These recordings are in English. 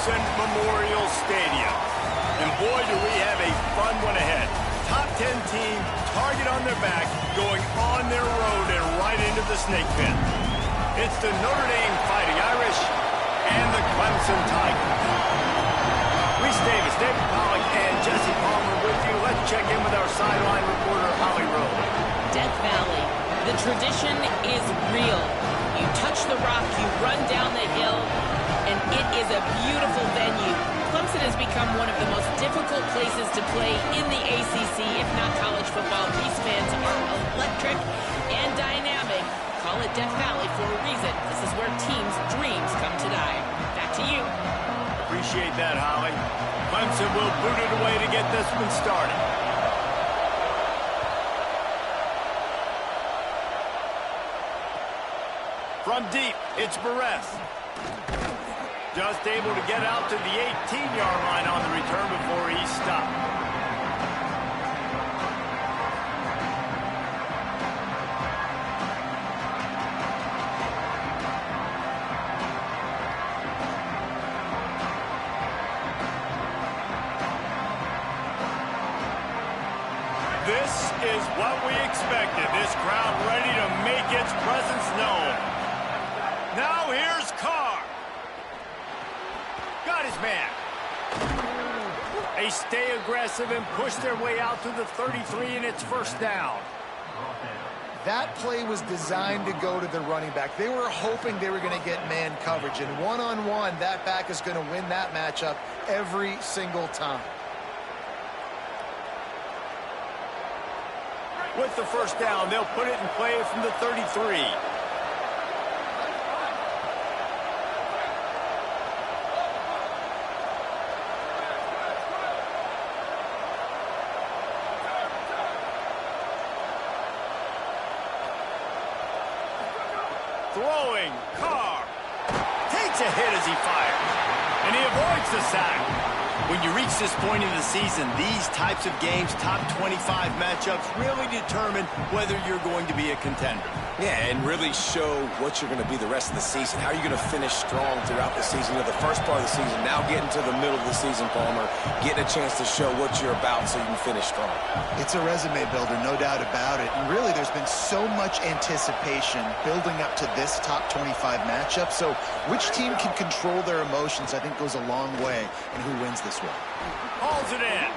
Clemson Memorial Stadium. And boy, do we have a fun one ahead. Top 10 team, target on their back, going on their road and right into the snake pit. It's the Notre Dame Fighting Irish and the Clemson Tigers. Reese Davis, David Pollack, and Jesse Palmer with you. Let's check in with our sideline reporter, Holly Rowe. Death Valley. The tradition is real. You touch the rock, you run down the hill, and it is a beautiful venue. Clemson has become one of the most difficult places to play in the ACC, if not college football. These fans are electric and dynamic. Call it Death Valley for a reason. This is where teams' dreams come to die. Back to you. Appreciate that, Holly. Clemson will boot it away to get this one started. From deep, it's Barres. Just able to get out to the 18-yard line on the return before he stopped. This is what we expected. This crowd ready to make its presence known. Now here's Carr. Got his man. They stay aggressive and push their way out to the 33, and it's first down. That play was designed to go to the running back. They were hoping they were going to get man coverage, and one-on-one, that back is going to win that matchup every single time. With the first down, they'll put it in play from the 33. Throwing, Carr takes a hit as he fires, and he avoids the sack. When you reach this point in the season, these types of games, top 25 matchups, really determine whether you're going to be a contender. Yeah, and really show what you're going to be the rest of the season. How are you going to finish strong throughout the season? You know, the first part of the season, now getting to the middle of the season, Palmer, getting a chance to show what you're about so you can finish strong. It's a resume builder, no doubt about it. And really, there's been so much anticipation building up to this top 25 matchup. So which team can control their emotions, I think, goes a long way in who wins this one. Hauls it in.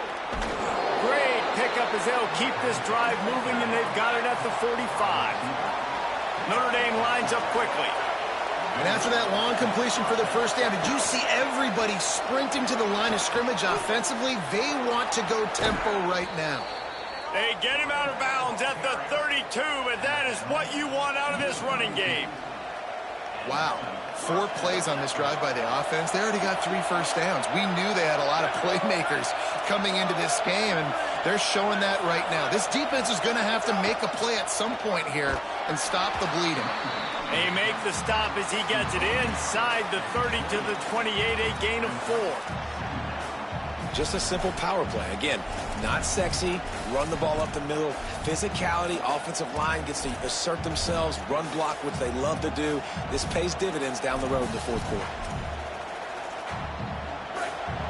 Great pickup as they'll keep this drive moving, and they've got it at the 45. Notre Dame lines up quickly. And after that long completion for the first down, did you see everybody sprinting to the line of scrimmage offensively? They want to go tempo right now. They get him out of bounds at the 32, but that is what you want out of this running game. Wow. 4 plays on this drive by the offense. They already got 3 first downs. We knew they had a lot of playmakers coming into this game, and they're showing that right now. This defense is going to have to make a play at some point here and stop the bleeding. They make the stop as he gets it inside the 30 to the 28, a gain of 4. Just a simple power play. Again, not sexy, run the ball up the middle, physicality, offensive line gets to assert themselves, run block, which they love to do. This pays dividends down the road in the fourth quarter.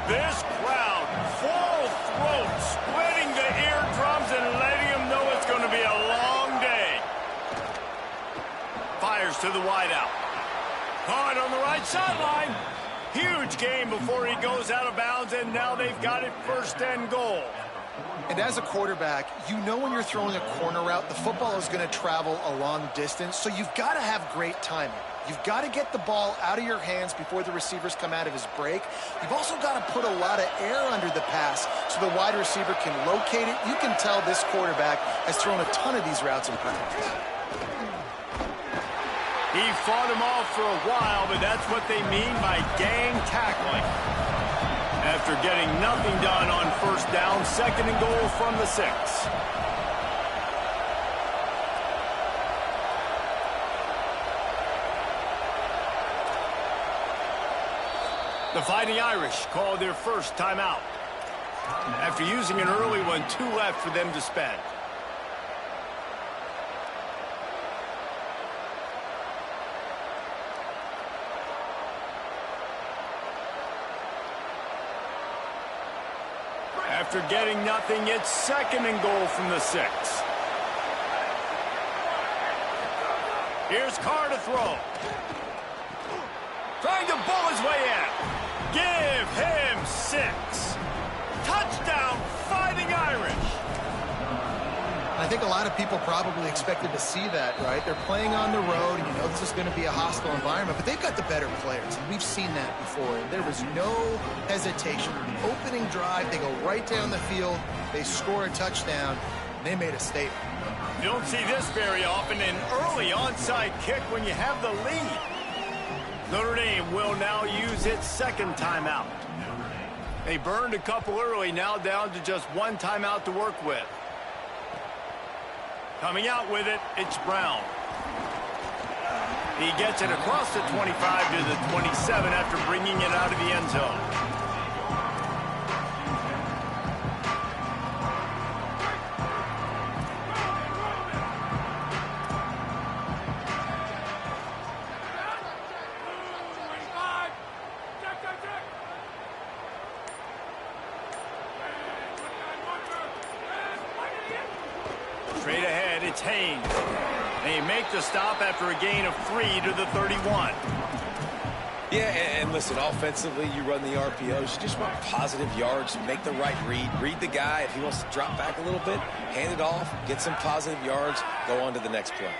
This crowd, full throat, splitting the eardrums and letting them know it's going to be a long day. Fires to the wideout. Caught on the right sideline. Huge gain before he goes out of bounds, and now they've got it first and goal. And as a quarterback, you know when you're throwing a corner route, the football is going to travel a long distance, so you've got to have great timing. You've got to get the ball out of your hands before the receivers come out of his break. You've also got to put a lot of air under the pass so the wide receiver can locate it. You can tell this quarterback has thrown a ton of these routes in practice. He fought him off for a while, but that's what they mean by gang tackling. After getting nothing done on first down, second and goal from the 6. The Fighting Irish called their first timeout. After using an early one, 2 left for them to spend. After getting nothing, it's 2nd and goal from the 6. Here's Carr to throw. Trying to bull his way in. Give him 6. Touchdown, Fighting Irish. I think a lot of people probably expected to see that, right? They're playing on the road, and you know this is going to be a hostile environment, but they've got the better players, and we've seen that before. And there was no hesitation. The opening drive, they go right down the field, they score a touchdown, and they made a statement. You don't see this very often, an early onside kick when you have the lead. Notre Dame will now use its 2nd timeout. They burned a couple early, now down to just 1 timeout to work with. Coming out with it, it's Brown. He gets it across the 25 to the 27 after bringing it out of the end zone. Straight ahead, it's Haynes. They make the stop after a gain of 3 to the 31. Yeah, and listen, offensively, you run the RPOs. You just want positive yards, make the right read the guy. If he wants to drop back a little bit, hand it off, get some positive yards, go on to the next play.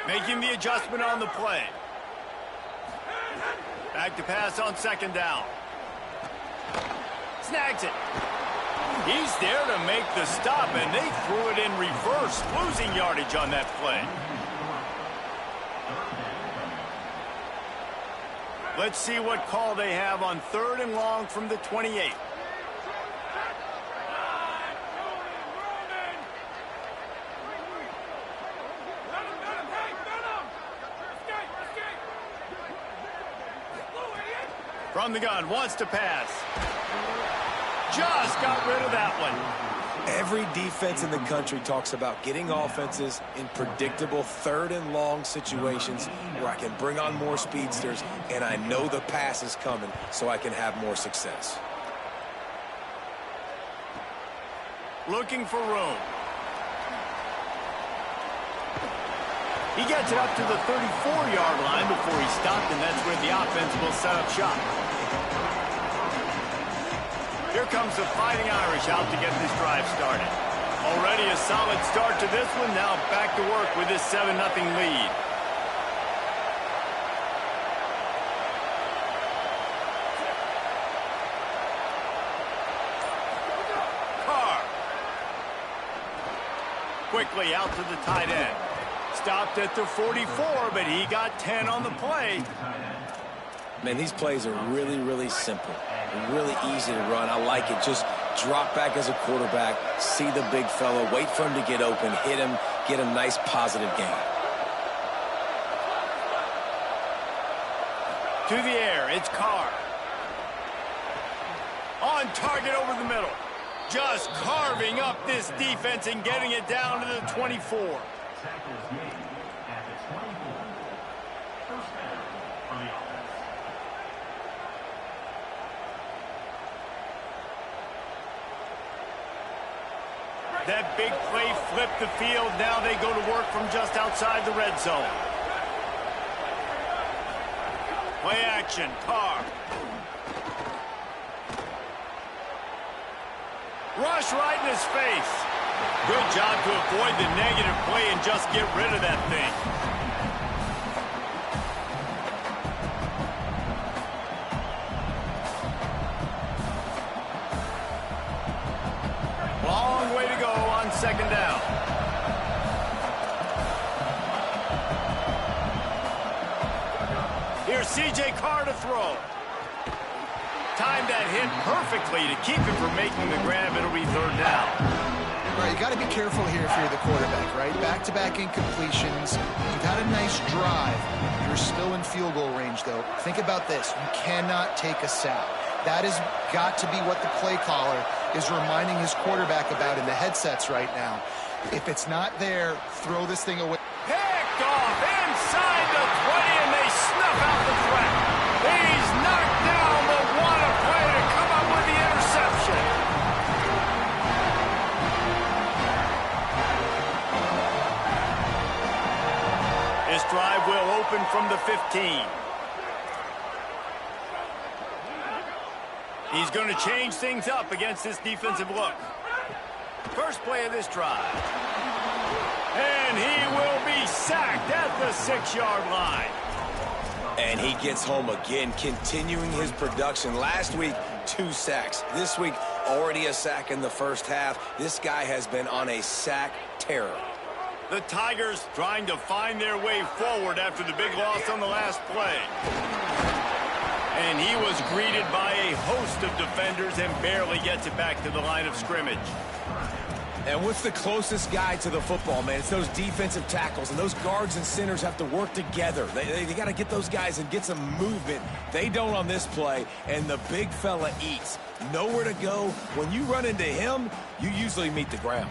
Making the adjustment on the play. Back to pass on 2nd down. Snags it. He's there to make the stop, and they threw it in reverse, losing yardage on that play. Let's see what call they have on 3rd and long from the 28. From the gun, wants to pass. Just got rid of that one. Every defense in the country talks about getting offenses in predictable 3rd and long situations where I can bring on more speedsters and I know the pass is coming so I can have more success. Looking for room. He gets it up to the 34-yard line before he stopped, and that's where the offense will set up shop. Here comes the Fighting Irish out to get this drive started. Already a solid start to this one. Now back to work with this 7-0 lead. Carr. Quickly out to the tight end. Stopped at the 44, but he got 10 on the play. Man, these plays are really, really simple. Really easy to run. I like it. Just drop back as a quarterback, see the big fellow, wait for him to get open, hit him, get a nice positive gain. To the air, it's Carr. On target over the middle. Just carving up this defense and getting it down to the 24. That big play flipped the field. Now they go to work from just outside the red zone. Play action, Carr. Rush right in his face. Good job to avoid the negative play and just get rid of that thing. Long way to go on 2nd down. Here's C.J. Carr to throw. Timed that hit perfectly to keep him from making the grab. It'll be 3rd down. Right, you got to be careful here if you're the quarterback, right? Back-to-back incompletions. You've had a nice drive. You're still in field goal range, though. Think about this. You cannot take a sack. That has got to be what the play caller is reminding his quarterback about in the headsets right now. If it's not there, throw this thing away. Picked off inside the 20, and they snuff out the threat. He's knocked down, but open from the 15. He's going to change things up against this defensive look. First play of this drive. And he will be sacked at the 6-yard line. And he gets home again, continuing his production. Last week, 2 sacks. This week, already a sack in the first half. This guy has been on a sack terror. The Tigers trying to find their way forward after the big loss on the last play. And he was greeted by a host of defenders and barely gets it back to the line of scrimmage. And what's the closest guy to the football, man? It's those defensive tackles, and those guards and centers have to work together. They got to get those guys and get some movement. They don't on this play, and the big fella eats. Nowhere to go. When you run into him, you usually meet the ground.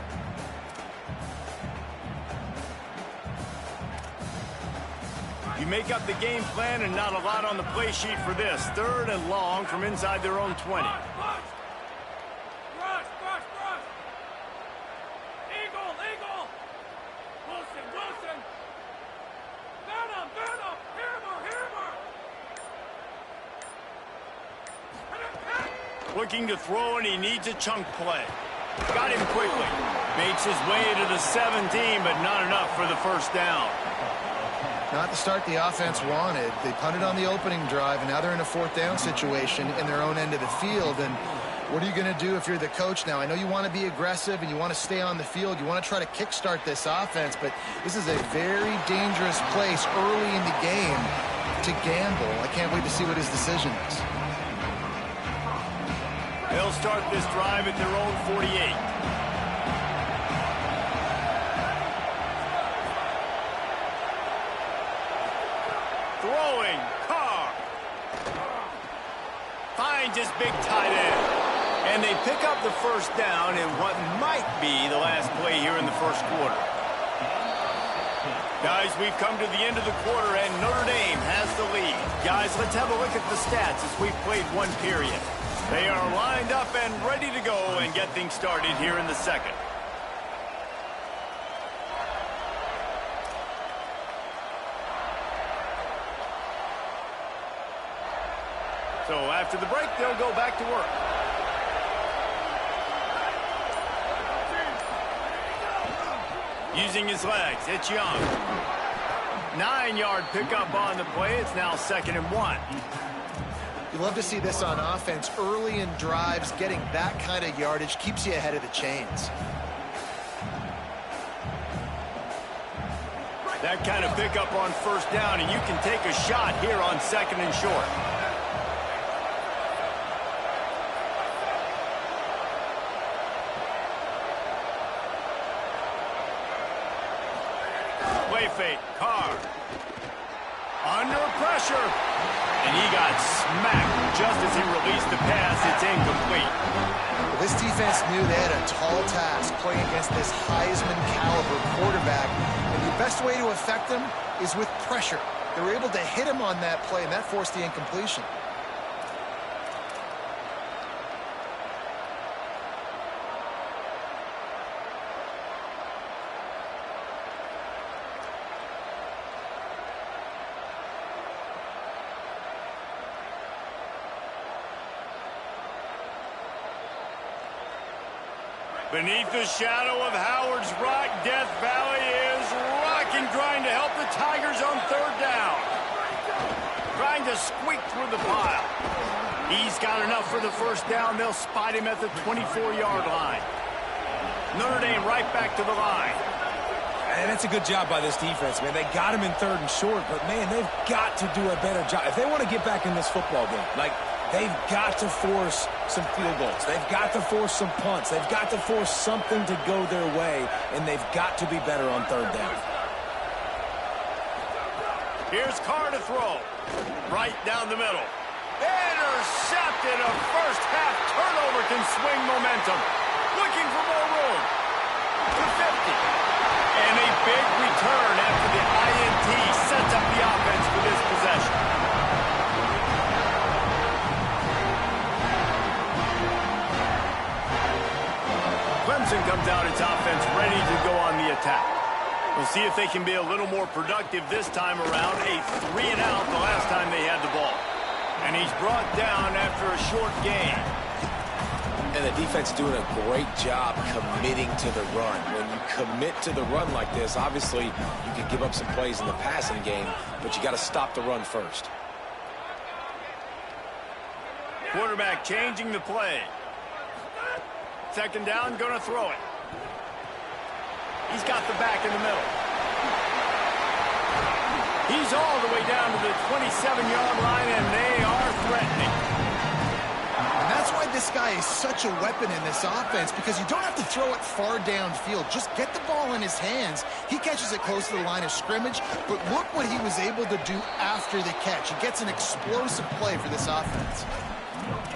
You make up the game plan and not a lot on the play sheet for this. 3rd and long from inside their own 20. Looking to throw, and he needs a chunk play. Got him quickly. Makes his way to the 17, but not enough for the first down. Not the start the offense wanted. They punted on the opening drive, and now they're in a 4th down situation in their own end of the field. And what are you going to do if you're the coach now? I know you want to be aggressive and you want to stay on the field. You want to try to kickstart this offense, but this is a very dangerous place early in the game to gamble. I can't wait to see what his decision is. They'll start this drive at their own 48. Throwing, Carr. Finds his big tight end. And they pick up the first down in what might be the last play here in the first quarter. Guys, we've come to the end of the quarter, and Notre Dame has the lead. Guys, let's have a look at the stats as we've played 1 period. They are lined up and ready to go and get things started here in the second. So after the break, they'll go back to work. Using his legs, it's Young. 9-yard pickup on the play. It's now 2nd and 1. You love to see this on offense. Early in drives, getting that kind of yardage keeps you ahead of the chains. That kind of pickup on first down, and you can take a shot here on 2nd and short. Play fake, Carr. Under pressure. And he got smacked just as he released the pass. It's incomplete. Well, this defense knew they had a tall task playing against this Heisman caliber quarterback. And the best way to affect him is with pressure. They were able to hit him on that play, and that forced the incompletion. Beneath the shadow of Howard's Rock, Death Valley is rocking, trying to help the Tigers on 3rd down. Trying to squeak through the pile. He's got enough for the first down. They'll spot him at the 24-yard line. Notre Dame right back to the line. And that's a good job by this defense, man. They got him in 3rd and short, but, man, they've got to do a better job. If they want to get back in this football game, they've got to force some field goals. They've got to force some punts. They've got to force something to go their way, and they've got to be better on 3rd down. Here's Carr to throw. Right down the middle. Intercepted. A first-half turnover can swing momentum. Looking for more room. To 50. And a big return after the INT sets up the offense for this possession. Clemson comes out its offense ready to go on the attack. We'll see if they can be a little more productive this time around. A 3-and-out the last time they had the ball. And he's brought down after a short gain. And the defense doing a great job committing to the run. When you commit to the run like this, obviously you can give up some plays in the passing game, but you got to stop the run first. Quarterback changing the play. Second down, going to throw it. He's got the back in the middle. He's all the way down to the 27-yard line, and they are threatening. And that's why this guy is such a weapon in this offense, because you don't have to throw it far downfield. Just get the ball in his hands. He catches it close to the line of scrimmage, but look what he was able to do after the catch. He gets an explosive play for this offense.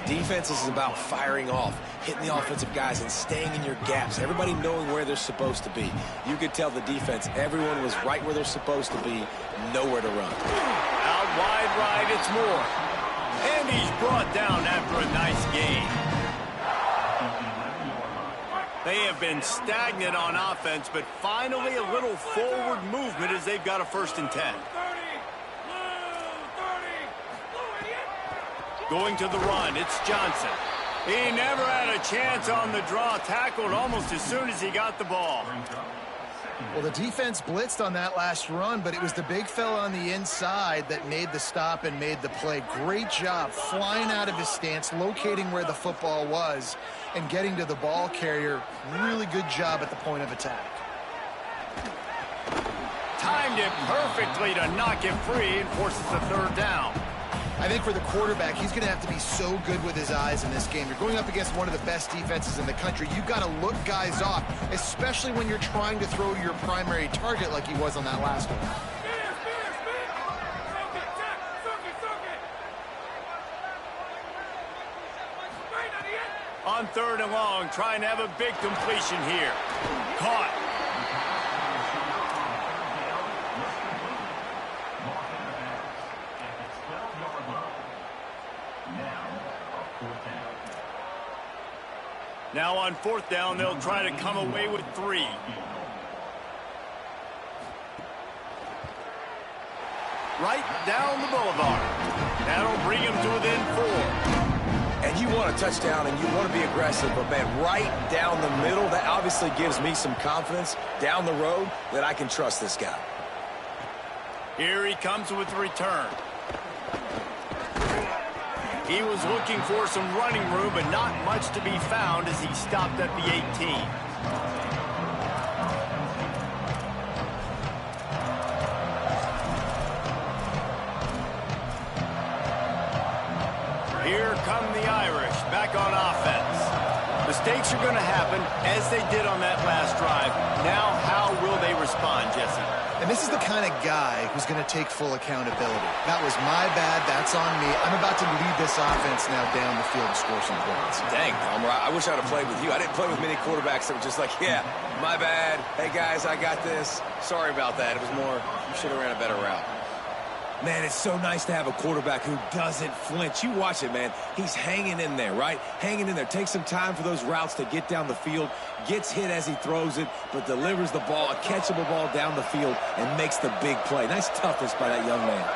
Defense is about firing off, hitting the offensive guys and staying in your gaps, everybody knowing where they're supposed to be. You could tell the defense, everyone was right where they're supposed to be, nowhere to run. Out wide right, it's Moore. And he's brought down after a nice gain. They have been stagnant on offense, but finally a little forward movement as they've got a 1st and 10. Going to the run, it's Johnson. He never had a chance on the draw, tackled almost as soon as he got the ball. Well, the defense blitzed on that last run, but it was the big fella on the inside that made the stop and made the play. Great job flying out of his stance, locating where the football was, and getting to the ball carrier. Really good job at the point of attack. Timed it perfectly to knock it free and forces the 3rd down. I think for the quarterback, he's going to have to be so good with his eyes in this game. You're going up against one of the best defenses in the country. You've got to look guys off, especially when you're trying to throw to your primary target like he was on that last one. On 3rd and long, trying to have a big completion here. Caught. Now on 4th down, they'll try to come away with 3. Right down the boulevard. That'll bring him to within 4. And you want a touchdown and you want to be aggressive, but man, right down the middle, that obviously gives me some confidence down the road that I can trust this guy. Here he comes with the return. He was looking for some running room, but not much to be found as he stopped at the 18. Here come the Irish back on offense. Mistakes are going to happen, as they did on that last drive. Now, how will they respond, Jesse? And this is the kind of guy who's going to take full accountability. That was my bad. That's on me. I'm about to lead this offense now down the field and score some points. Dang, Tom, I wish I'd have played with you. I didn't play with many quarterbacks that were just like, yeah, my bad. Hey, guys, I got this. Sorry about that. It was more, you should have ran a better route. Man, it's so nice to have a quarterback who doesn't flinch. You watch it, man. He's hanging in there, right? Hanging in there. Takes some time for those routes to get down the field. Gets hit as he throws it, but delivers the ball, a catchable ball down the field, and makes the big play. Nice toughness by that young man.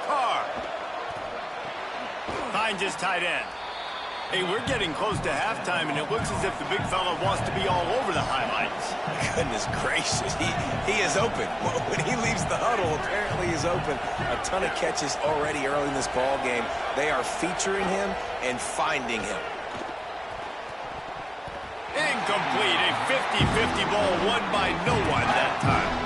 Carr finds his tight end. Hey, we're getting close to halftime, and it looks as if the big fella wants to be all over the highlights. Goodness gracious, he is open. When he leaves the huddle, apparently he's open. A ton of catches already early in this ball game. They are featuring him and finding him. Incomplete, a 50-50 ball won by no one that time.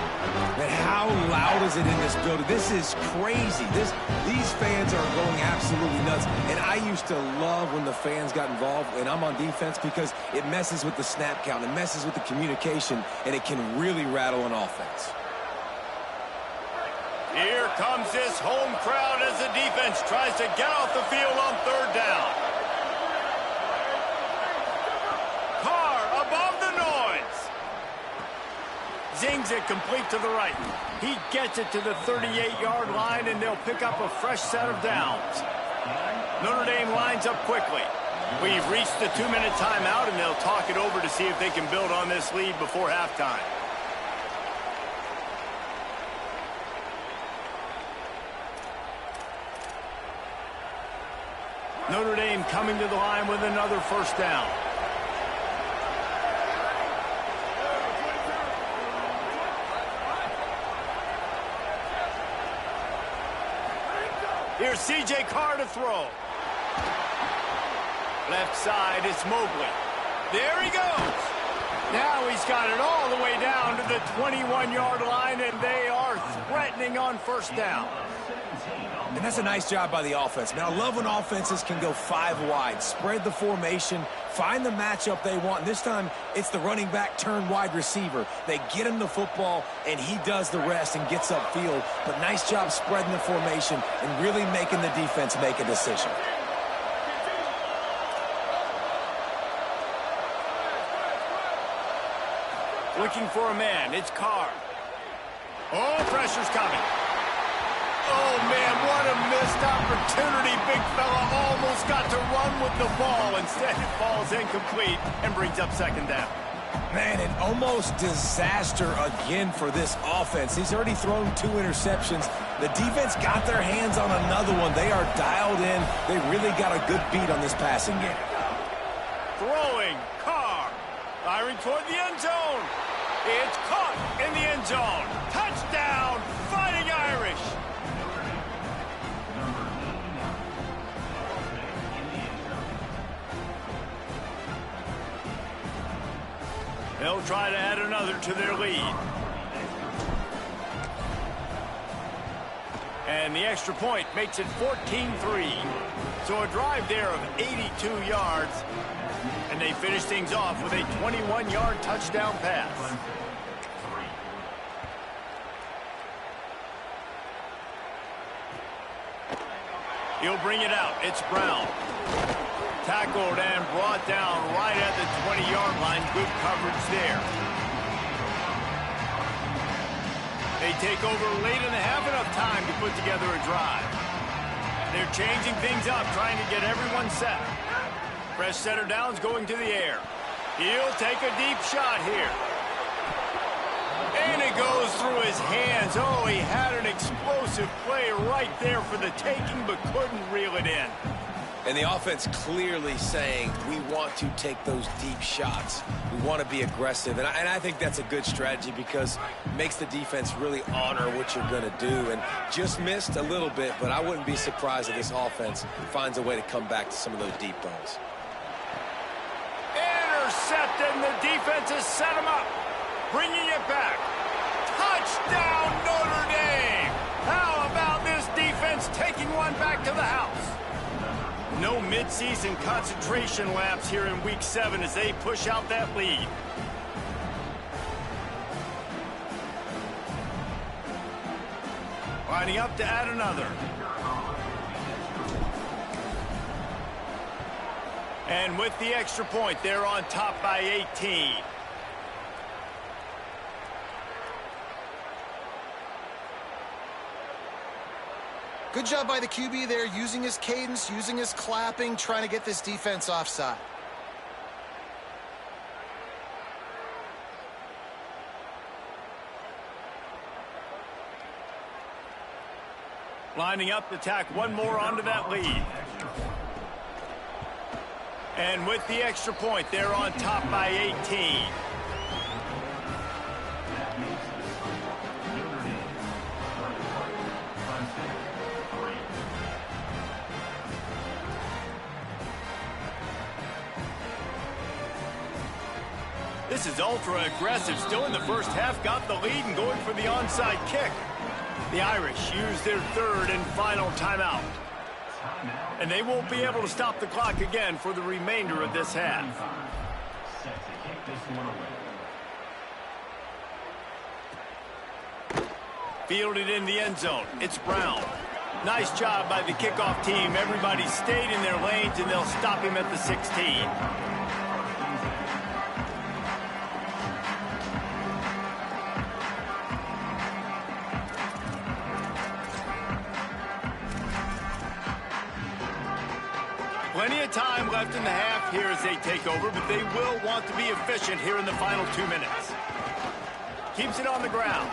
But how loud is it in this building? This is crazy. These fans are going absolutely nuts. And I used to love when the fans got involved, and I'm on defense, because it messes with the snap count, it messes with the communication, and it can really rattle an offense. Here comes this home crowd as the defense tries to get off the field on 3rd down. Carr above the noise. Zings it complete to the right. He gets it to the 38-yard line, and they'll pick up a fresh set of downs. Notre Dame lines up quickly. We've reached the 2-minute timeout, and they'll talk it over to see if they can build on this lead before halftime. Notre Dame coming to the line with another first down. Here's C.J. Carr to throw. Left side, it's Mobley. There he goes. Now he's got it all the way down to the 21-yard line, and they are threatening on first down. And that's a nice job by the offense. Man, I love when offenses can go 5 wide, spread the formation, find the matchup they want. This time, it's the running back turned wide receiver. They get him the football, and he does the rest and gets upfield. But nice job spreading the formation and really making the defense make a decision. Looking for a man. It's Carr. Oh, pressure's coming. Oh, man, what a missed opportunity. Big fella almost got to run with the ball. Instead, it falls incomplete and brings up second down. Man, an almost disaster again for this offense. He's already thrown 2 interceptions. The defense got their hands on another one. They are dialed in. They really got a good beat on this passing game. Throwing, Carr. Firing toward the end zone. It's caught in the end zone. Touchdown, Fighting Irish. They'll try to add another to their lead. And the extra point makes it 14-3. So a drive there of 82 yards. And they finish things off with a 21-yard touchdown pass. He'll bring it out. It's Brown. Tackled and brought down right at the 20-yard line. Good coverage there. They take over late in the half, enough time to put together a drive. They're changing things up, trying to get everyone set. Fresh center down's going to the air. He'll take a deep shot here. And it goes through his hands. Oh, he had an explosive play right there for the taking, but couldn't reel it in. And the offense clearly saying, we want to take those deep shots. We want to be aggressive. And I think that's a good strategy because it makes the defense really honor what you're going to do. And just missed a little bit, but I wouldn't be surprised if this offense finds a way to come back to some of those deep balls. Intercepted, and the defense has set him up. Bringing it back. Touchdown, Notre Dame! How about this defense taking one back to the house? No midseason concentration laps here in Week 7 as they push out that lead. Lining up to add another. And with the extra point, they're on top by 18. Good job by the QB there, using his cadence, using his clapping, trying to get this defense offside. Lining up to tack one more onto that lead. And with the extra point, they're on top by 18. This is ultra aggressive. Still in the first half, got the lead and going for the onside kick. The Irish use their third and final timeout. And they won't be able to stop the clock again for the remainder of this half. Fielded in the end zone. It's Brown. Nice job by the kickoff team. Everybody stayed in their lanes, and they'll stop him at the 16. Plenty of time left in the half here as they take over, but they will want to be efficient here in the final 2 minutes. Keeps it on the ground.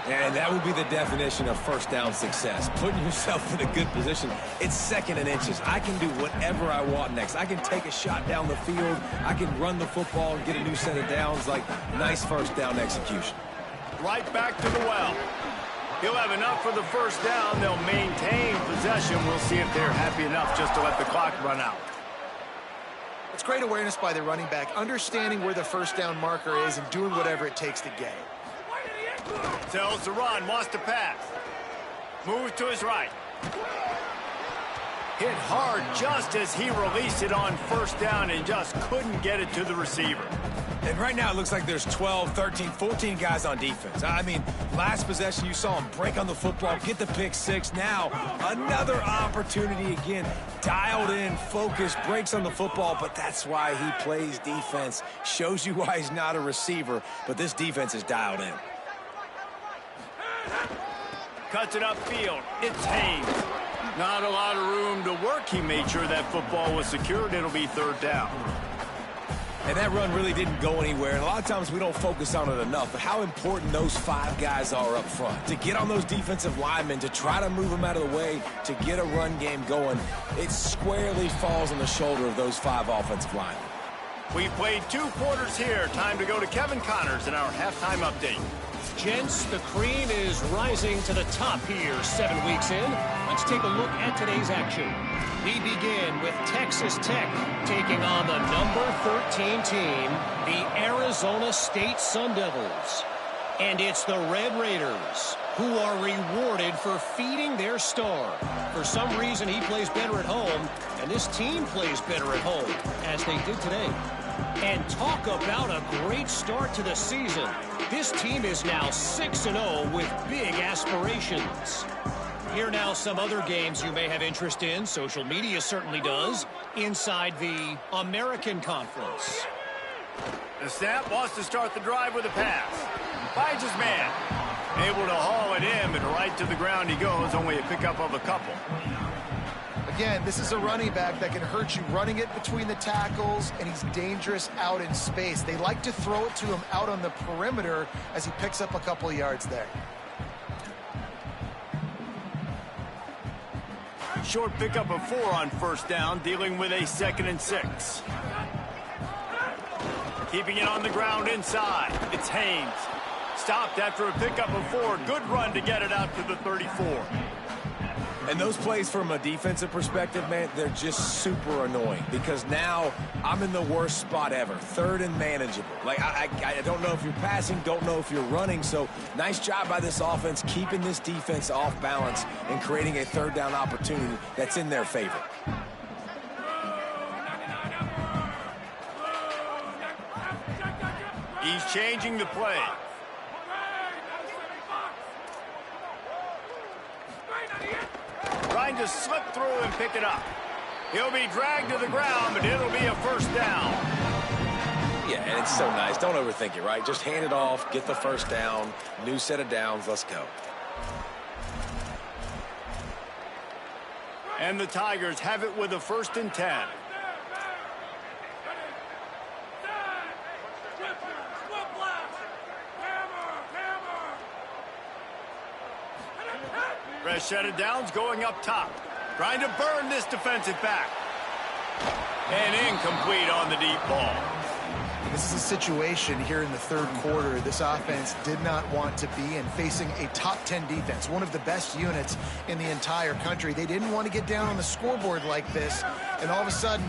And that would be the definition of first down success. Putting yourself in a good position. It's second and inches. I can do whatever I want next. I can take a shot down the field. I can run the football and get a new set of downs. Like, nice first down execution. Right back to the well. He'll have enough for the first down. They'll maintain possession. We'll see if they're happy enough just to let the clock run out. It's great awareness by the running back, understanding where the first down marker is and doing whatever it takes to get it. Tells the run, wants to pass. Moves to his right. Hit hard just as he released it on first down and just couldn't get it to the receiver. And right now it looks like there's 12, 13, 14 guys on defense. I mean, last possession you saw him break on the football, get the pick six. Now another opportunity again. Dialed in, focused, breaks on the football, but that's why he plays defense. Shows you why he's not a receiver, but this defense is dialed in. Cuts it upfield. It's Haynes. Not a lot of room to work. He made sure that football was secured. It'll be third down. And that run really didn't go anywhere. And a lot of times we don't focus on it enough, but how important those five guys are up front. To get on those defensive linemen, to try to move them out of the way, to get a run game going, it squarely falls on the shoulder of those five offensive linemen. We've played 2 quarters here. Time to go to Kevin Connors in our halftime update. Gents, the cream is rising to the top here 7 weeks in. Let's take a look at today's action. We begin with Texas Tech taking on the number 13 team, the Arizona State Sun Devils. And it's the Red Raiders who are rewarded for feeding their star. For some reason, he plays better at home, and this team plays better at home, as they did today. And talk about a great start to the season. This team is now 6-0 with big aspirations. Here now some other games you may have interest in. Social media certainly does. Inside the American Conference. The snap wants to start the drive with a pass. Finds his man. Able to haul it in, but right to the ground he goes. Only a pickup of a couple. Again, this is a running back that can hurt you running it between the tackles, and he's dangerous out in space. They like to throw it to him out on the perimeter as he picks up a couple of yards there. Short pickup of 4 on first down, dealing with a 2nd and 6. Keeping it on the ground inside. It's Haynes. Stopped after a pickup of 4. Good run to get it out to the 34. And those plays from a defensive perspective, man, they're just super annoying because now I'm in the worst spot ever, 3rd and manageable. Like, I don't know if you're passing, don't know if you're running, so nice job by this offense keeping this defense off balance and creating a 3rd down opportunity that's in their favor. He's changing the play. Trying to slip through and pick it up. He'll be dragged to the ground, but it'll be a first down. Yeah, and it's so nice. Don't overthink it, right? Just hand it off, get the first down, new set of downs, let's go. And the Tigers have it with a 1st and 10. Fresh set of downs going up top. Trying to burn this defensive back. And incomplete on the deep ball. This is a situation here in the 3rd quarter this offense did not want to be in, facing a top 10 defense, one of the best units in the entire country. They didn't want to get down on the scoreboard like this and all of a sudden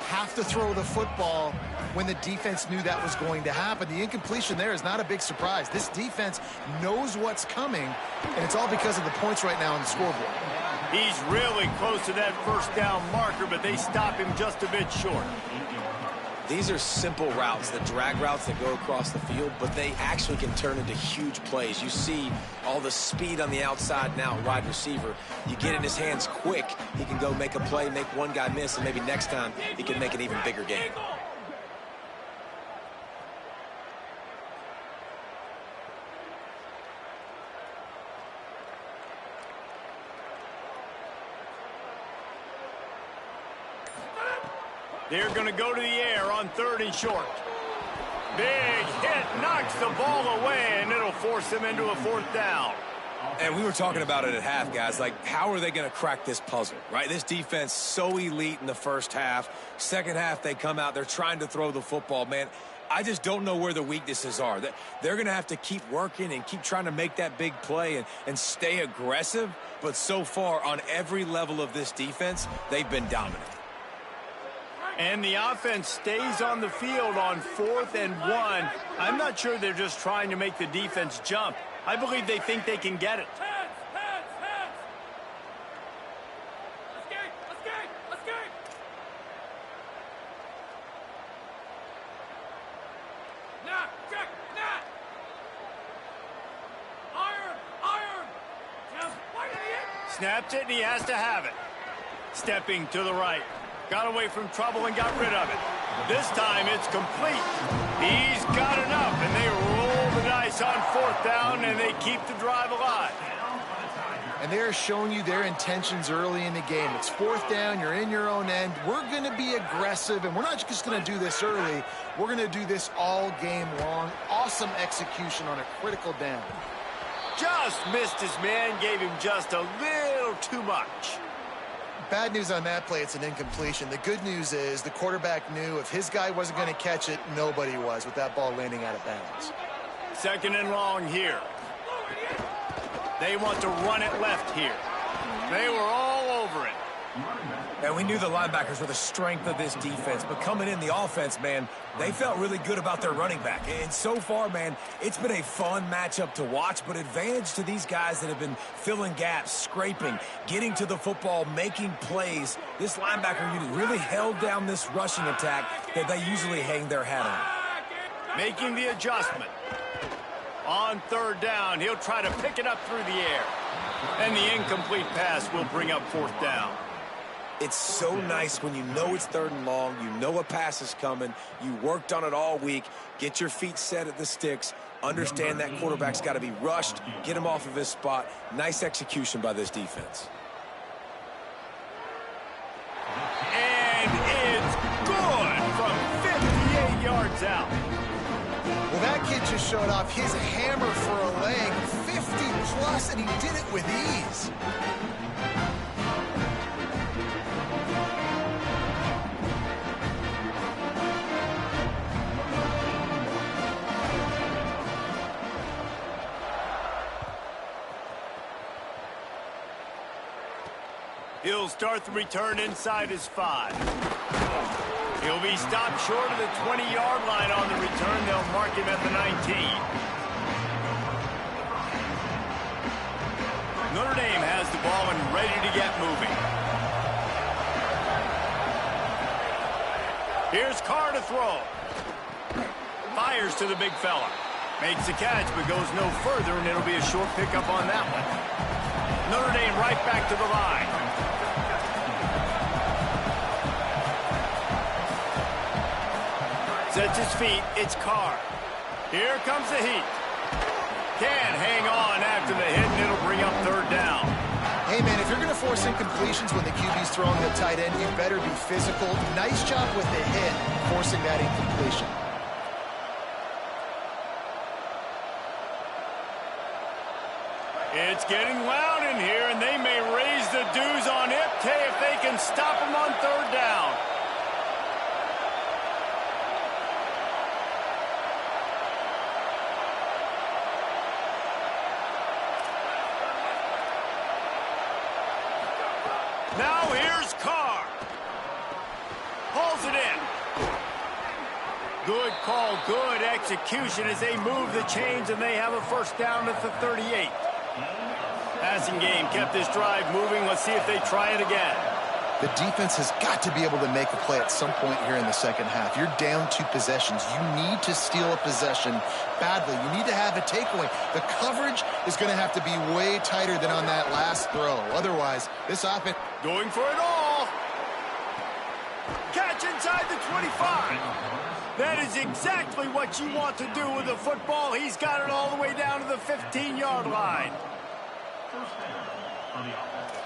have to throw the football when the defense knew that was going to happen. The incompletion there is not a big surprise. This defense knows what's coming, and it's all because of the points right now on the scoreboard. He's really close to that first down marker, but they stop him just a bit short. These are simple routes, the drag routes that go across the field, but they actually can turn into huge plays. You see all the speed on the outside now, wide receiver. You get it in his hands quick, he can go make a play, make one guy miss, and maybe next time he can make an even bigger game. They're going to go to the air on 3rd and short. Big hit, knocks the ball away, and it'll force them into a 4th down. And we were talking about it at half, guys. Like, how are they going to crack this puzzle, right? This defense so elite in the first half. Second half, they come out. They're trying to throw the football, man. I just don't know where the weaknesses are. They're going to have to keep working and keep trying to make that big play and stay aggressive. But so far, on every level of this defense, they've been dominant. And the offense stays on the field on 4th and 1. I'm not sure they're just trying to make the defense jump. I believe they think they can get it. Snaps it, and he has to have it. Stepping to the right. Got away from trouble and got rid of it. This time it's complete. He's got enough, and they roll the dice on 4th down, and they keep the drive alive. And they're showing you their intentions early in the game. It's 4th down, you're in your own end. We're going to be aggressive, and we're not just going to do this early. We're going to do this all game long. Awesome execution on a critical down. Just missed his man, gave him just a little too much. Bad news on that play, it's an incompletion. The good news is the quarterback knew if his guy wasn't going to catch it, nobody was with that ball landing out of bounds. 2nd and long here. They want to run it left here. They were all over it. And we knew the linebackers were the strength of this defense, but coming in the offense, man, they felt really good about their running back. And so far, man, it's been a fun matchup to watch, but advantage to these guys that have been filling gaps, scraping, getting to the football, making plays. This linebacker unit really held down this rushing attack that they usually hang their hat on. Making the adjustment. On 3rd down, he'll try to pick it up through the air. And the incomplete pass will bring up 4th down. It's so nice when you know it's 3rd and long, you know a pass is coming, you worked on it all week, get your feet set at the sticks, understand that quarterback's got to be rushed, get him off of his spot. Nice execution by this defense. And it's good from 58 yards out. Well, that kid just showed off his hammer for a leg, 50+, and he did it with ease. He'll start the return inside his 5. He'll be stopped short of the 20-yard line on the return. They'll mark him at the 19. Notre Dame has the ball and ready to get moving. Here's Carr to throw. Fires to the big fella. Makes the catch, but goes no further, and it'll be a short pickup on that one. Notre Dame right back to the line. Sets his feet. It's Carr. Here comes the heat. Can't hang on after the hit, and it'll bring up 3rd down. Hey, man, if you're going to force incompletions when the QB's throwing the tight end, you better be physical. Nice job with the hit, forcing that incompletion. It's getting loud in here, and they may raise the dues on Ipte if they can stop him on 3rd down. Now here's Carr. Hauls it in. Good call, good execution as they move the chains, and they have a 1st down at the 38. Passing game kept this drive moving. Let's see if they try it again. The defense has got to be able to make a play at some point here in the second half. You're down 2 possessions. You need to steal a possession badly. You need to have a takeaway. The coverage is going to have to be way tighter than on that last throw. Otherwise, this offense... Going for it all. Catch inside the 25. That is exactly what you want to do with the football. He's got it all the way down to the 15-yard line. On the offense.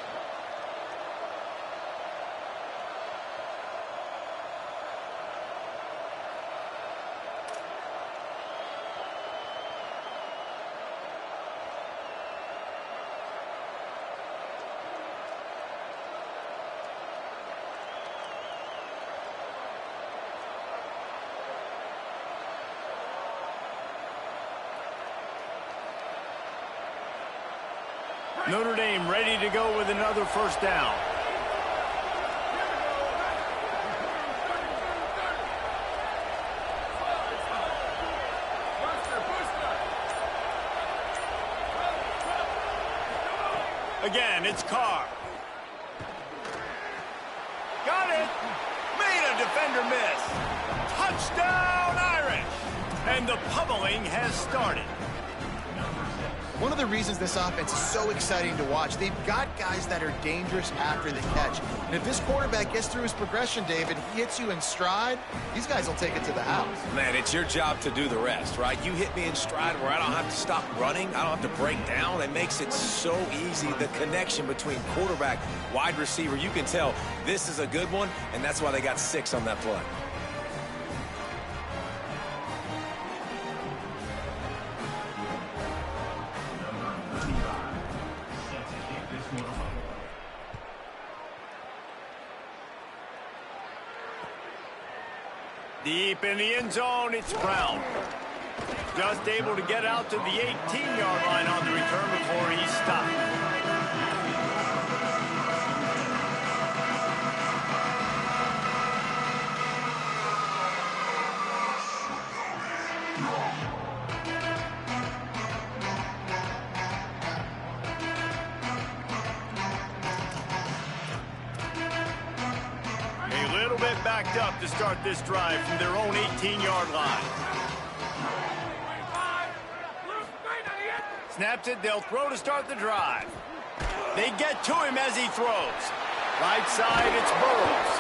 Notre Dame ready to go with another first down. Again, it's Carr. Got it. Made a defender miss. Touchdown, Irish. And the pummeling has started. One of the reasons this offense is so exciting to watch, they've got guys that are dangerous after the catch. And if this quarterback gets through his progression, David, he hits you in stride, these guys will take it to the house. Man, it's your job to do the rest, right? You hit me in stride where I don't have to stop running. I don't have to break down. It makes it so easy. The connection between quarterback, wide receiver, you can tell this is a good one, and that's why they got 6 on that play. Deep in the end zone, it's Brown. Just able to get out to the 18-yard line on the return before he stopped. Backed up to start this drive from their own 18-yard line. Snaps it, they'll throw to start the drive. They get to him as he throws. Right side, it's Burrows.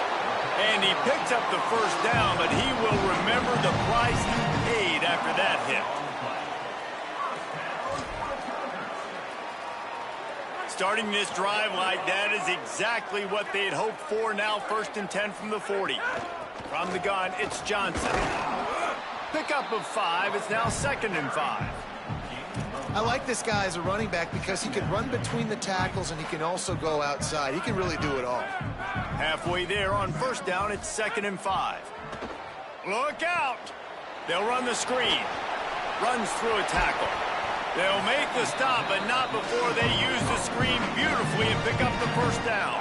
And he picks up the first down, but he will remember the price he paid after that hit. Starting this drive like that is exactly what they'd hoped for. Now 1st and 10 from the 40. From the gun, it's Johnson. Pickup of 5. It's now 2nd and 5. I like this guy as a running back because he can run between the tackles and he can also go outside. He can really do it all. Halfway there on 1st down, it's 2nd and 5. Look out! They'll run the screen. Runs through a tackle. They'll make the stop, but not before they use the screen beautifully and pick up the first down.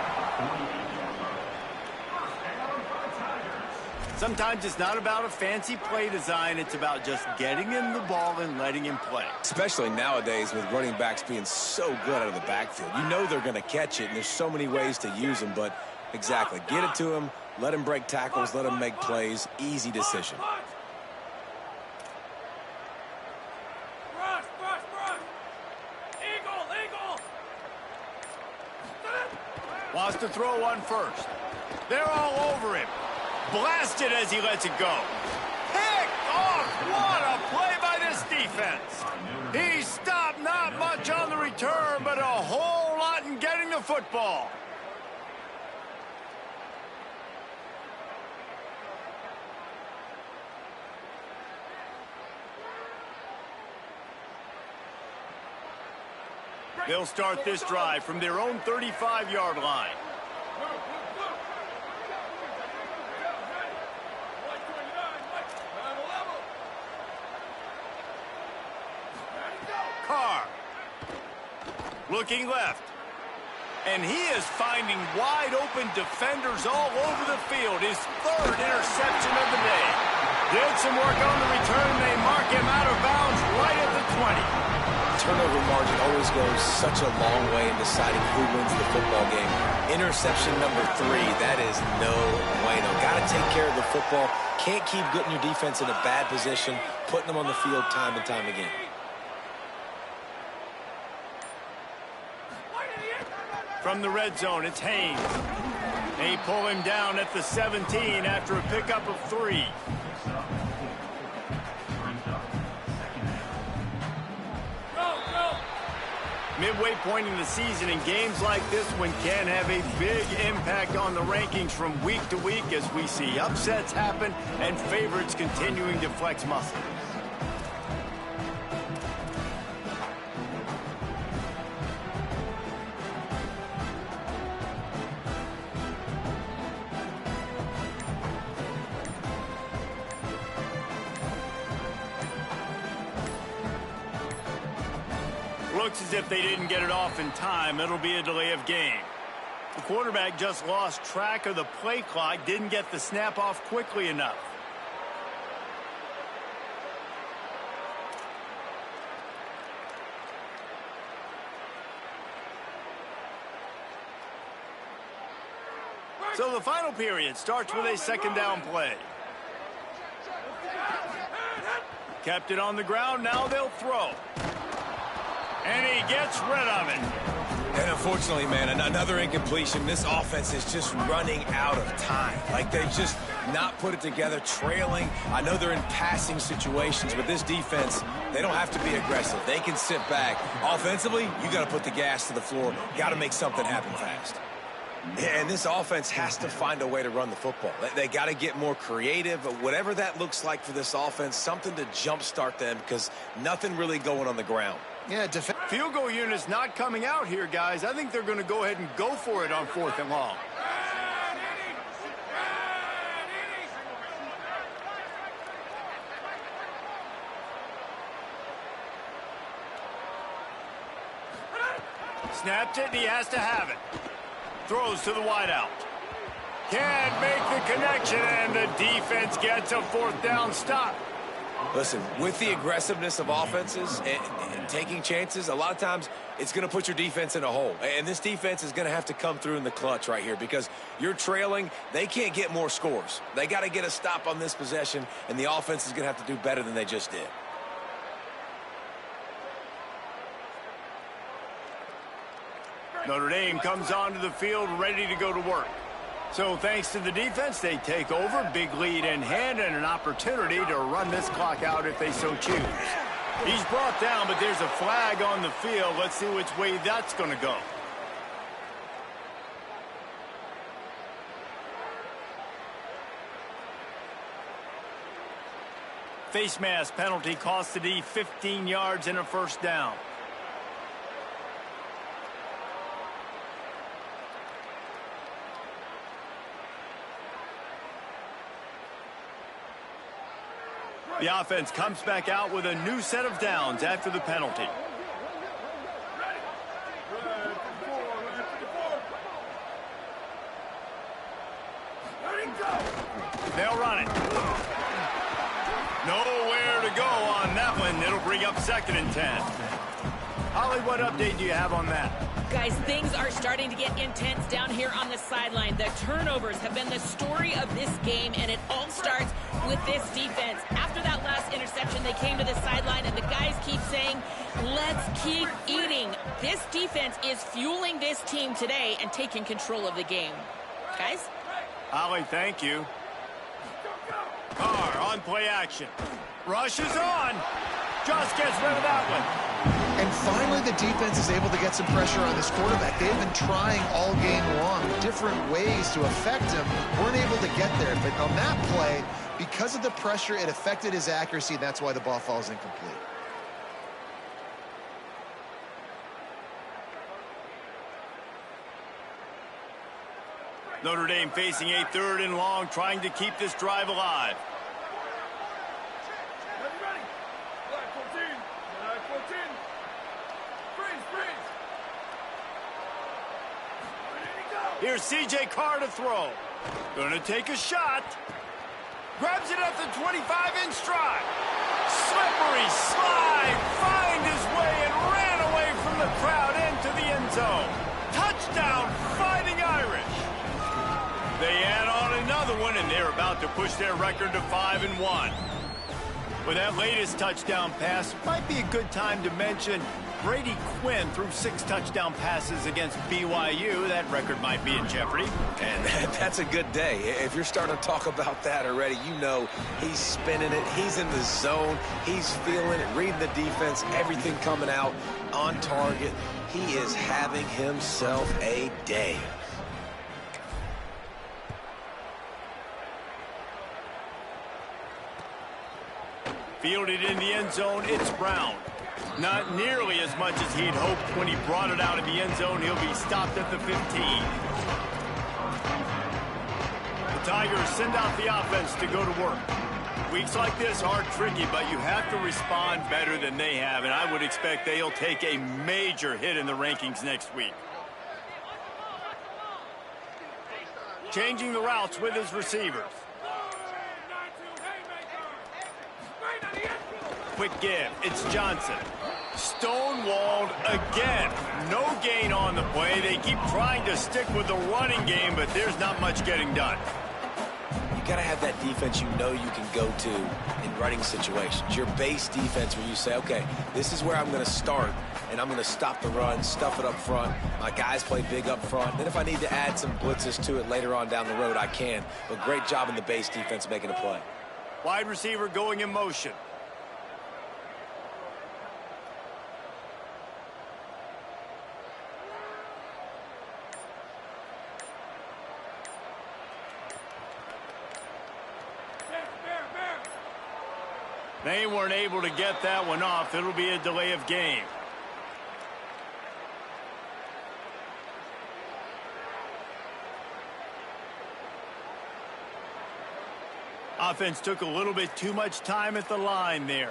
Sometimes it's not about a fancy play design. It's about just getting him the ball and letting him play. Especially nowadays with running backs being so good out of the backfield. You know they're going to catch it, and there's so many ways to use them. But exactly, get it to him, let him break tackles, let him make plays. Easy decision. Wants to throw one first. They're all over him. Blasted as he lets it go. Picked off. What a play by this defense. He stopped not much on the return, but a whole lot in getting the football. They'll start this drive from their own 35-yard line. Carr. Looking left. And he is finding wide-open defenders all over the field. His 3rd interception of the day. Did some work on the return. They mark him out of bounds right at the 20. Turnover margin always goes such a long way in deciding who wins the football game. Interception number 3, that is no bueno. Got to take care of the football. Can't keep getting your defense in a bad position, putting them on the field time and time again. From the red zone, it's Haynes. They pull him down at the 17 after a pickup of 3. Midway point in the season, and games like this one can have a big impact on the rankings from week to week as we see upsets happen and favorites continuing to flex muscle. Looks as if they didn't get it off in time. It'll be a delay of game. The quarterback just lost track of the play clock, didn't get the snap off quickly enough. So the final period starts with a second down play. Kept it on the ground, now they'll throw. And he gets rid of it. And unfortunately, man, another incompletion. This offense is just running out of time. Like, they just not put it together, trailing. I know they're in passing situations, but this defense, they don't have to be aggressive. They can sit back. Offensively, you got to put the gas to the floor. Got to make something happen fast. And this offense has to find a way to run the football. They got to get more creative, but whatever that looks like for this offense, something to jumpstart them, because nothing really going on the ground. Yeah, field goal unit's not coming out here, guys. I think they're going to go ahead and go for it on 4th and long. Snapped it, and he has to have it. Throws to the wideout. Can't make the connection, and the defense gets a 4th down stop. Listen, with the aggressiveness of offenses and taking chances, a lot of times it's going to put your defense in a hole. And this defense is going to have to come through in the clutch right here, because you're trailing. They can't get more scores. They got to get a stop on this possession, and the offense is going to have to do better than they just did. Notre Dame comes onto the field ready to go to work. So thanks to the defense, they take over, big lead in hand, and an opportunity to run this clock out if they so choose. He's brought down, but there's a flag on the field. Let's see which way that's going to go. Face mask penalty cost the D 15 yards and a 1st down. The offense comes back out with a new set of downs after the penalty. They'll run it. Nowhere to go on that one. It'll bring up 2nd and 10. Holly, what update do you have on that? Guys, things are starting to get intense down here on the sideline. The turnovers have been the story of this game, and it all starts with this defense. After that last interception, they came to the sideline, and the guys keep saying, let's keep eating. This defense is fueling this team today and taking control of the game. Guys? Holly, thank you. Carr on play action. Rushes on. Just gets rid of that one. And finally, the defense is able to get some pressure on this quarterback. They've been trying all game long, different ways to affect him. Weren't able to get there. But on that play, because of the pressure, it affected his accuracy. That's why the ball falls incomplete. Notre Dame facing a 3rd and long, trying to keep this drive alive. Here's C.J. Carr to throw. Gonna take a shot. Grabs it at the 25 in stride. Slippery slide. Find his way and ran away from the crowd into the end zone. Touchdown, Fighting Irish. They add on another one, and they're about to push their record to 5-1. With that latest touchdown pass, might be a good time to mention Brady Quinn threw 6 touchdown passes against BYU. That record might be in jeopardy. And that's a good day. If you're starting to talk about that already, you know he's spinning it. He's in the zone. He's feeling it, reading the defense, everything coming out on target. He is having himself a day. Fielded in the end zone, it's Brown. Not nearly as much as he'd hoped when he brought it out of the end zone. He'll be stopped at the 15. The Tigers send out the offense to go to work. Weeks like this are tricky, but you have to respond better than they have, and I would expect they'll take a major hit in the rankings next week. Changing the routes with his receivers. Quick give. It's Johnson. Stonewalled again. No gain on the play. They keep trying to stick with the running game, but there's not much getting done. You got to have that defense you know you can go to in running situations. Your base defense where you say, okay, this is where I'm going to start, and I'm going to stop the run, stuff it up front. My guys play big up front. Then if I need to add some blitzes to it later on down the road, I can. But great job in the base defense making a play. Wide receiver going in motion. They weren't able to get that one off. It'll be a delay of game. Offense took a little bit too much time at the line there.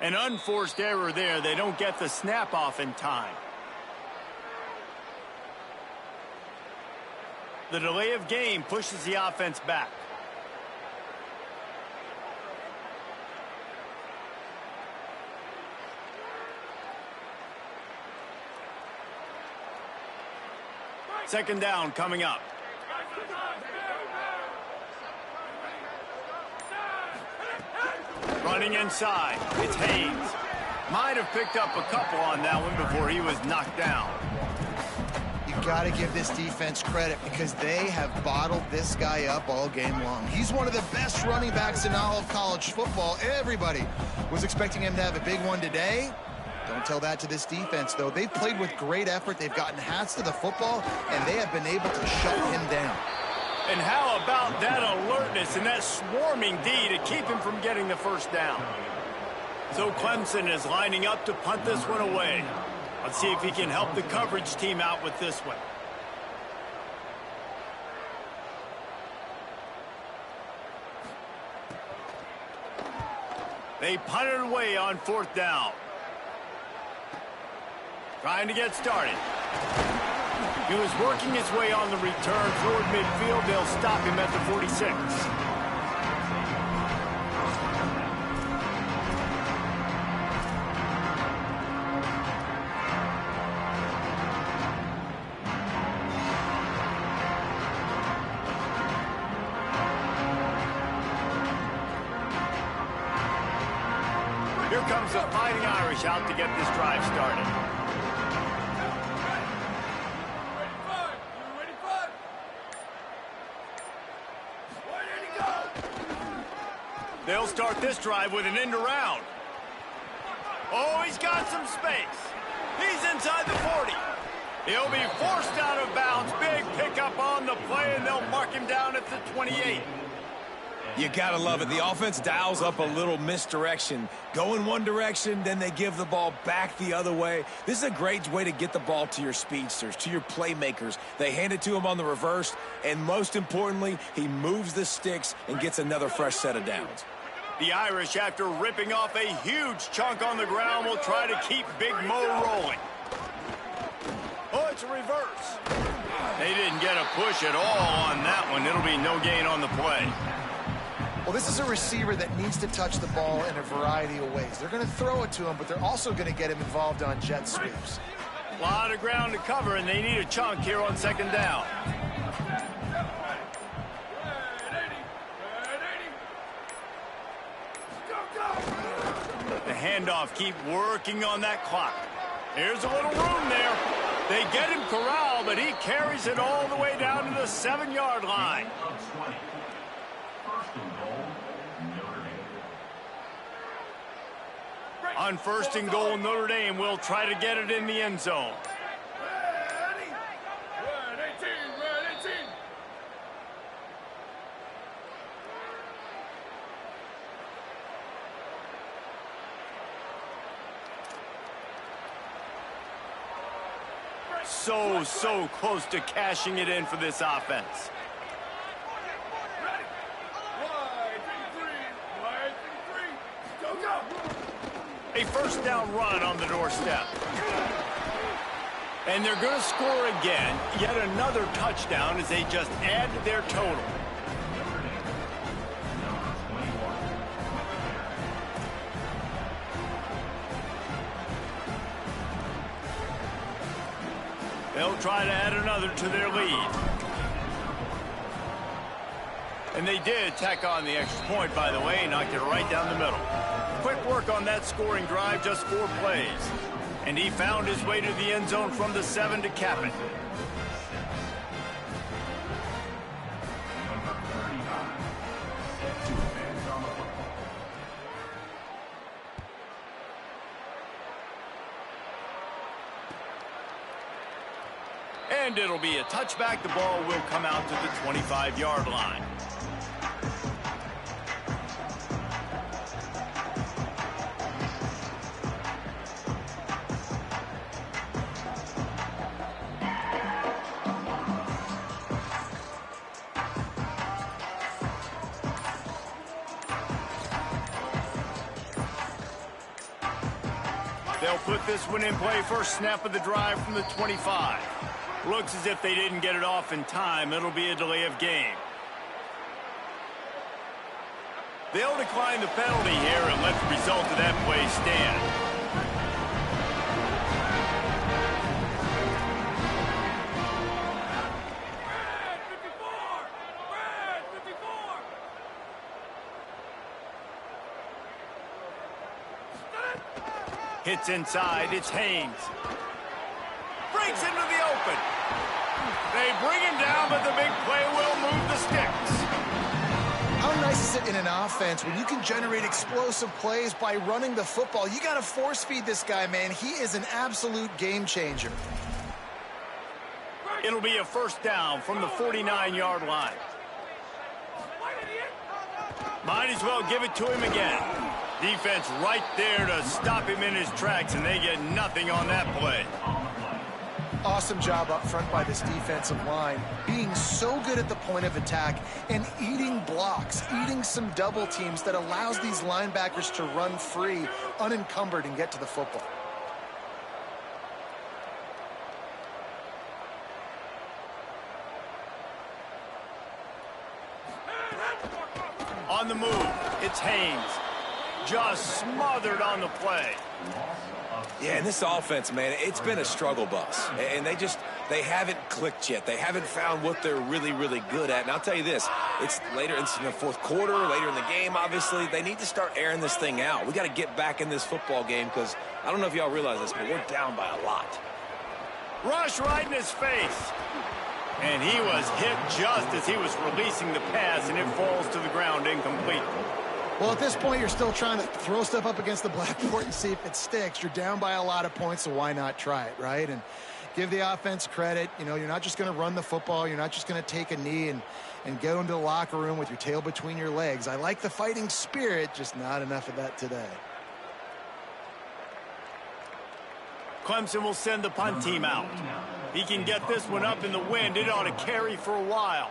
An unforced error there. They don't get the snap off in time. The delay of game pushes the offense back. Second down coming up. Running inside, it's Haynes. Might have picked up a couple on that one before he was knocked down. You got to give this defense credit because they have bottled this guy up all game long. He's one of the best running backs in all of college football. Everybody was expecting him to have a big one today. Don't tell that to this defense, though. They've played with great effort. They've gotten hats to the football, and they have been able to shut him down. And how about that alertness and that swarming D to keep him from getting the first down? So Clemson is lining up to punt this one away. Let's see if he can help the coverage team out with this one. They punted away on fourth down. Trying to get started. He was working his way on the return toward midfield. They'll stop him at the 46. Here comes the Fighting Irish out to get this drive started. They'll start this drive with an end around. Oh, he's got some space. He's inside the 40. He'll be forced out of bounds. Big pickup on the play, and they'll mark him down at the 28. You gotta love it. The offense dials up a little misdirection. Go in one direction, then they give the ball back the other way. This is a great way to get the ball to your speedsters, to your playmakers. They hand it to him on the reverse, and most importantly, he moves the sticks and gets another fresh set of downs. The Irish, after ripping off a huge chunk on the ground, will try to keep Big Mo rolling. Oh, it's a reverse. They didn't get a push at all on that one. It'll be no gain on the play. Well, this is a receiver that needs to touch the ball in a variety of ways. They're going to throw it to him, but they're also going to get him involved on jet sweeps. A lot of ground to cover, and they need a chunk here on second down. The handoff, keep working on that clock. Here's a little room there. They get him corralled, but he carries it all the way down to the 7-yard line. On first and goal, Notre Dame will try to get it in the end zone. so close to cashing it in for this offense. A first down run on the doorstep. And they're going to score again. Yet another touchdown as they just add to their total. They'll try to add another to their lead. And they did tack on the extra point, by the way, knocked it right down the middle. Quick work on that scoring drive, just 4 plays. And he found his way to the end zone from the 7 to cap it. And it'll be a touchback. The ball will come out to the 25-yard line. They'll put this one in play. First snap of the drive from the 25. Looks as if they didn't get it off in time. It'll be a delay of game. They'll decline the penalty here and let the result of that play stand. Hits inside. It's Haynes. Breaks into the open. They bring him down, but the big play will move the sticks. How nice is it in an offense when you can generate explosive plays by running the football? You got to force feed this guy, man. He is an absolute game changer. It'll be a first down from the 49-yard line. Might as well give it to him again. Defense right there to stop him in his tracks, and they get nothing on that play. Awesome job up front by this defensive line, being so good at the point of attack and eating blocks, eating some double teams that allows these linebackers to run free, unencumbered, and get to the football. On the move, it's Haynes. Just smothered on the play. Yeah, and this offense, man, it's been a struggle bus. And they haven't clicked yet. They haven't found what they're really, really good at. And I'll tell you this, it's later in the fourth quarter, later in the game, obviously. They need to start airing this thing out. We got to get back in this football game because I don't know if y'all realize this, but we're down by a lot. Rush right in his face. And he was hit just as he was releasing the pass, and it falls to the ground incomplete. Well, at this point, you're still trying to throw stuff up against the blackboard and see if it sticks. You're down by a lot of points, so why not try it, right? And give the offense credit. You know, you're not just going to run the football. You're not just going to take a knee and go into the locker room with your tail between your legs. I like the fighting spirit, just not enough of that today. Clemson will send the punt team out. He can get this one up in the wind. It ought to carry for a while.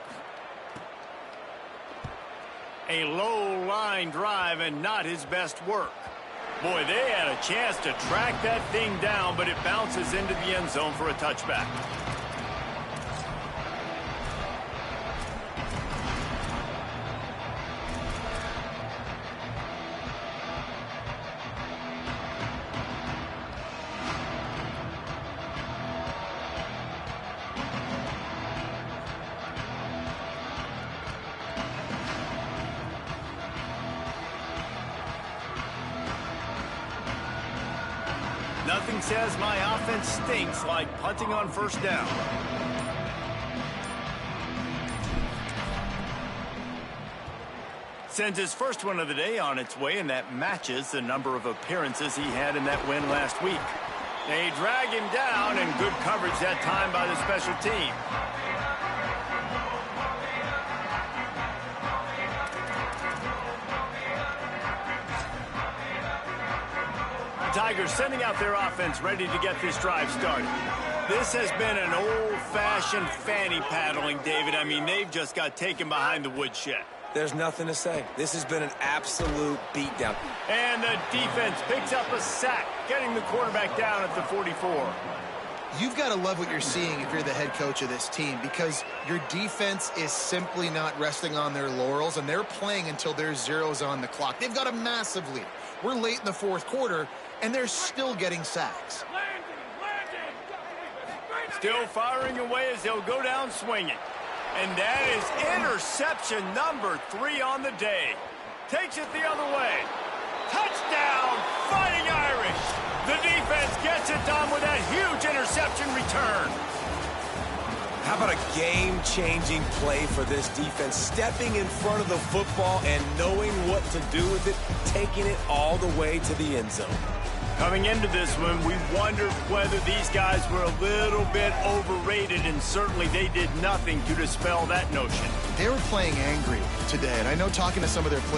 A low line drive and not his best work. Boy, they had a chance to track that thing down, but it bounces into the end zone for a touchback. Nothing says my offense stinks like punting on first down. Sends his first one of the day on its way, and that matches the number of appearances he had in that win last week. They drag him down, and good coverage that time by the special team. Tigers sending out their offense ready to get this drive started. This has been an old-fashioned fanny paddling, David. I mean, they've just got taken behind the woodshed. There's nothing to say. This has been an absolute beatdown. And the defense picks up a sack, getting the quarterback down at the 44. You've got to love what you're seeing if you're the head coach of this team, because your defense is simply not resting on their laurels, and they're playing until there's zeros on the clock. They've got a massive lead. We're late in the fourth quarter, and they're still getting sacks. Still firing away as they'll go down swinging. And that is interception number 3 on the day. Takes it the other way. Touchdown, Fighting Irish. The defense gets it done with that huge interception return. How about a game-changing play for this defense? Stepping in front of the football and knowing what to do with it, taking it all the way to the end zone. Coming into this one, we wondered whether these guys were a little bit overrated, and certainly they did nothing to dispel that notion. They were playing angry today, and I know talking to some of their players,